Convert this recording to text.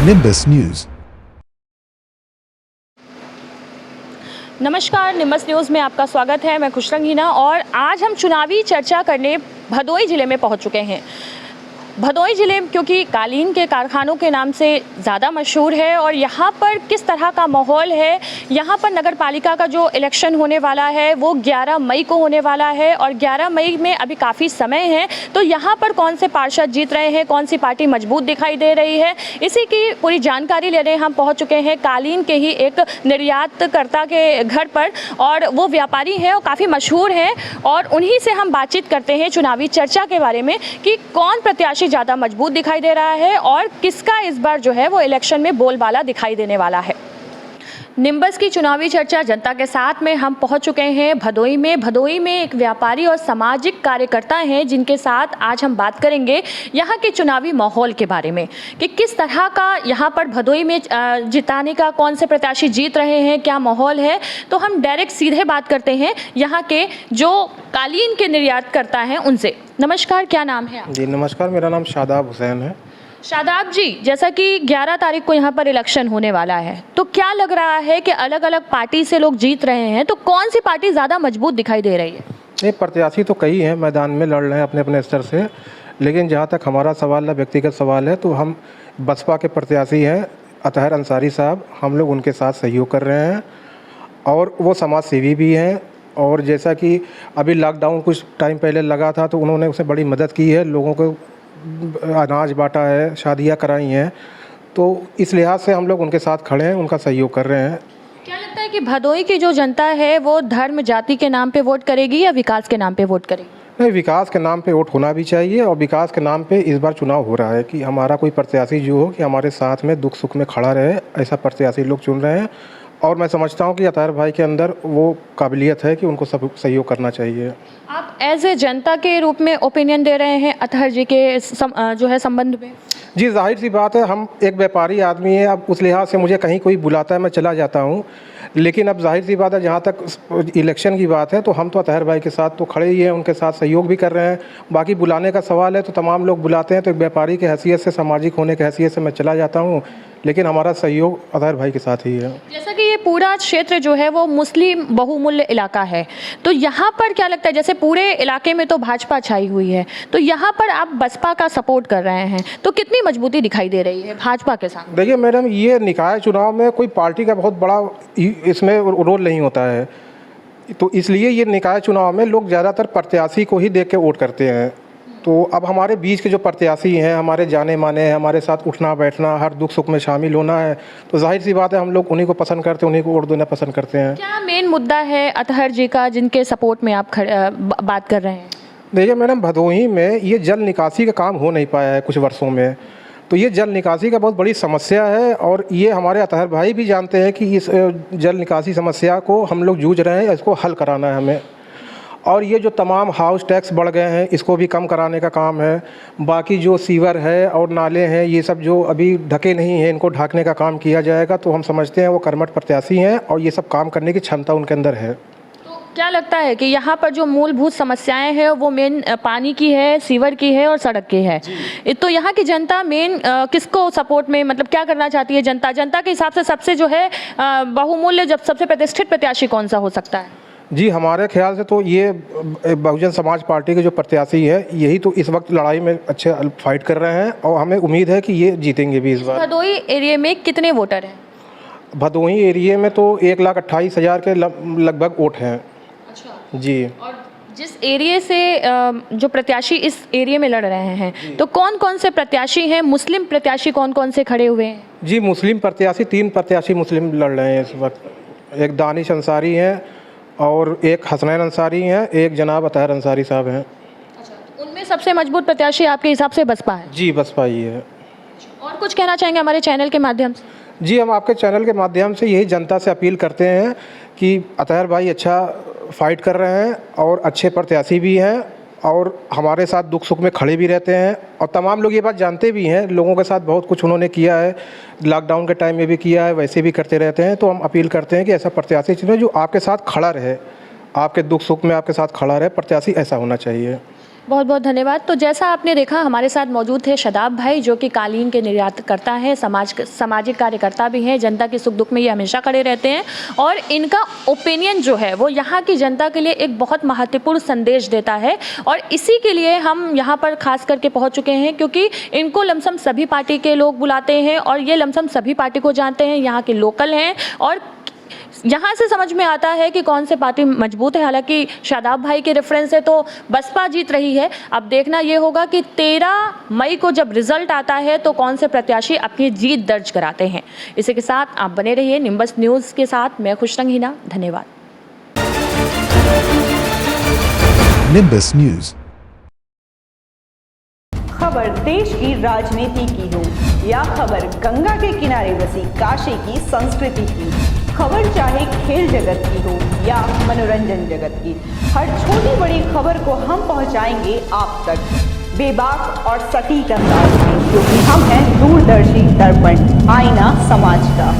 Nimbus News। नमस्कार, nimbus news में आपका स्वागत है। मैं खुशरंगीना और आज हम चुनावी चर्चा करने भदोही ज़िले में पहुंच चुके हैं। भदोही ज़िले क्योंकि कालीन के कारखानों के नाम से ज़्यादा मशहूर है और यहाँ पर किस तरह का माहौल है, यहाँ पर नगर पालिका का जो इलेक्शन होने वाला है वो 11 मई को होने वाला है और 11 मई में अभी काफ़ी समय है। तो यहाँ पर कौन से पार्षद जीत रहे हैं, कौन सी पार्टी मजबूत दिखाई दे रही है, इसी की पूरी जानकारी लेने हम पहुँच चुके हैं कालीन के ही एक निर्यातकर्ता के घर पर और वो व्यापारी हैं और काफ़ी मशहूर हैं और उन्हीं से हम बातचीत करते हैं चुनावी चर्चा के बारे में कि कौन प्रत्याशी ज़्यादा मजबूत दिखाई दे रहा है और किसका इस बार जो है वो इलेक्शन में बोलबाला दिखाई देने वाला है। निम्बस की चुनावी चर्चा जनता के साथ में हम पहुंच चुके हैं भदोही में। भदोही में एक व्यापारी और सामाजिक कार्यकर्ता हैं जिनके साथ आज हम बात करेंगे यहाँ के चुनावी माहौल के बारे में कि किस तरह का यहाँ पर भदोही में जिताने का कौन से प्रत्याशी जीत रहे हैं, क्या माहौल है। तो हम डायरेक्ट सीधे बात करते हैं यहाँ के जो कालीन के निर्यातकर्ता हैं उनसे। नमस्कार, क्या नाम है आप? जी नमस्कार, मेरा नाम शादाब हुसैन है। शादाब जी, जैसा कि 11 तारीख को यहाँ पर इलेक्शन होने वाला है तो क्या लग रहा है कि अलग अलग पार्टी से लोग जीत रहे हैं, तो कौन सी पार्टी ज़्यादा मजबूत दिखाई दे रही है? ये प्रत्याशी तो कई हैं मैदान में लड़ रहे हैं अपने अपने स्तर से, लेकिन जहाँ तक हमारा सवाल है, व्यक्तिगत सवाल है, तो हम बसपा के प्रत्याशी हैं अतहर अंसारी साहब, हम लोग उनके साथ सहयोग कर रहे हैं और वो समाज सेवी भी हैं। और जैसा कि अभी लॉकडाउन कुछ टाइम पहले लगा था तो उन्होंने उसमें बड़ी मदद की है, लोगों को अनाज बांटा है, शादियां कराई हैं, तो इस लिहाज से हम लोग उनके साथ खड़े हैं, उनका सहयोग कर रहे हैं। क्या लगता है कि भदोही की जो जनता है वो धर्म जाति के नाम पे वोट करेगी या विकास के नाम पे वोट करेगी? नहीं, विकास के नाम पे वोट होना भी चाहिए और विकास के नाम पे इस बार चुनाव हो रहा है कि हमारा कोई प्रत्याशी जो हो कि हमारे साथ में दुख सुख में खड़ा रहे, ऐसा प्रत्याशी लोग चुन रहे हैं। और मैं समझता हूँ कि अतहर भाई के अंदर वो काबिलियत है कि उनको सब सहयोग करना चाहिए। आप एज ए जनता के रूप में ओपिनियन दे रहे हैं अतहर जी के जो है संबंध में? जी जाहिर सी बात है, हम एक व्यापारी आदमी है, अब उस लिहाज से मुझे कहीं कोई बुलाता है मैं चला जाता हूँ, लेकिन अब जाहिर सी बात है जहाँ तक इलेक्शन की बात है तो हम तो अतहर भाई के साथ तो खड़े ही हैं, उनके साथ सहयोग भी कर रहे हैं। बाकी बुलाने का सवाल है तो तमाम लोग बुलाते हैं, तो एक व्यापारी की हैसियत से, सामाजिक होने की हैसियत से मैं चला जाता हूँ, लेकिन हमारा सहयोग अतहर भाई के साथ ही है। जैसा कि ये पूरा क्षेत्र जो है वो मुस्लिम बहुमूल्य इलाका है, तो यहाँ पर क्या लगता है, जैसे पूरे इलाके में तो भाजपा छाई हुई है, तो यहाँ पर आप बसपा का सपोर्ट कर रहे हैं, तो कितनी मजबूती दिखाई दे रही है भाजपा के साथ? देखिए मैडम, ये निकाय चुनाव में कोई पार्टी का बहुत बड़ा इसमें रोल नहीं होता है, तो इसलिए ये निकाय चुनाव में लोग ज़्यादातर प्रत्याशी को ही देख के वोट करते हैं। तो अब हमारे बीच के जो प्रत्याशी हैं, हमारे जाने माने हैं, हमारे साथ उठना बैठना, हर दुख सुख में शामिल होना है, तो जाहिर सी बात है हम लोग उन्हीं को पसंद करते हैं, उन्हीं को वोट देना पसंद करते हैं। क्या मेन मुद्दा है अतहर जी का जिनके सपोर्ट में आप बात कर रहे हैं? देखिए मैडम, भदोही में ये जल निकासी का काम हो नहीं पाया है कुछ वर्षों में, तो ये जल निकासी का बहुत बड़ी समस्या है और ये हमारे अतहर भाई भी जानते हैं कि इस जल निकासी समस्या को हम लोग जूझ रहे हैं, इसको हल कराना है हमें। और ये जो तमाम हाउस टैक्स बढ़ गए हैं इसको भी कम कराने का काम है। बाकी जो सीवर है और नाले हैं, ये सब जो अभी ढके नहीं हैं, इनको ढकने का काम किया जाएगा। तो हम समझते हैं वो कर्मठ प्रत्याशी हैं और ये सब काम करने की क्षमता उनके अंदर है। तो क्या लगता है कि यहाँ पर जो मूलभूत समस्याएं हैं वो मेन पानी की है, सीवर की है और सड़क की है, तो यहाँ की जनता मेन किसको सपोर्ट में, मतलब क्या करना चाहती है जनता? जनता के हिसाब से सबसे जो है बहुमूल्य, जब सबसे प्रतिष्ठित प्रत्याशी कौन सा हो सकता है? जी हमारे ख्याल से तो ये बहुजन समाज पार्टी के जो प्रत्याशी है यही तो इस वक्त लड़ाई में अच्छे फाइट कर रहे हैं और हमें उम्मीद है कि ये जीतेंगे भी इस बार। भदोही एरिया में कितने वोटर हैं? भदोही एरिया में तो 1,28,000 के लगभग वोट हैं। अच्छा जी। और जिस एरिया से जो प्रत्याशी इस एरिया में लड़ रहे हैं तो कौन कौन से प्रत्याशी हैं, मुस्लिम प्रत्याशी कौन कौन से खड़े हुए हैं? जी मुस्लिम प्रत्याशी 3 प्रत्याशी मुस्लिम लड़ रहे हैं इस वक्त। एक दानिश अंसारी हैं और एक हसनैन अंसारी हैं, एक जनाब अतहर अंसारी साहब हैं। अच्छा, उनमें सबसे मजबूत प्रत्याशी आपके हिसाब से बसपा है? जी बसपा ही है। और कुछ कहना चाहेंगे हमारे चैनल के माध्यम से? जी हम आपके चैनल के माध्यम से यही जनता से अपील करते हैं कि अतहर भाई अच्छा फाइट कर रहे हैं और अच्छे प्रत्याशी भी हैं और हमारे साथ दुख सुख में खड़े भी रहते हैं और तमाम लोग ये बात जानते भी हैं, लोगों के साथ बहुत कुछ उन्होंने किया है, लॉकडाउन के टाइम में भी किया है, वैसे भी करते रहते हैं। तो हम अपील करते हैं कि ऐसा प्रत्याशी चुनें जो आपके साथ खड़ा रहे, आपके दुख सुख में आपके साथ खड़ा रहे, प्रत्याशी ऐसा होना चाहिए। बहुत बहुत धन्यवाद। तो जैसा आपने देखा, हमारे साथ मौजूद थे शादाब भाई, जो कि कालीन के निर्यातकर्ता हैं, सामाजिक कार्यकर्ता भी हैं, जनता के सुख दुख में ये हमेशा खड़े रहते हैं और इनका ओपिनियन जो है वो यहाँ की जनता के लिए एक बहुत महत्वपूर्ण संदेश देता है। और इसी के लिए हम यहाँ पर खास करके पहुँच चुके हैं, क्योंकि इनको लमसम सभी पार्टी के लोग बुलाते हैं और ये लमसम सभी पार्टी को जानते हैं, यहाँ के लोकल हैं और यहाँ से समझ में आता है कि कौन से पार्टी मजबूत है। हालांकि शादाब भाई के रेफरेंस से तो बसपा जीत रही है। अब देखना ये होगा कि 13 मई को जब रिजल्ट आता है तो कौन से प्रत्याशी अपनी जीत दर्ज कराते हैं। इसी के साथ आप बने रहिए निम्बस न्यूज़ के साथ। मैं खुशरंग हिना, धन्यवाद। निम्बस न्यूज़, खबर देश की राजनीति की हो या खबर गंगा के किनारे बसी काशी की संस्कृति की, खबर चाहे खेल जगत की हो या मनोरंजन जगत की, हर छोटी बड़ी खबर को हम पहुंचाएंगे आप तक बेबाक और सटीक अंदाज में, क्योंकि हम हैं दूरदर्शी दर्पण, आईना समाज का।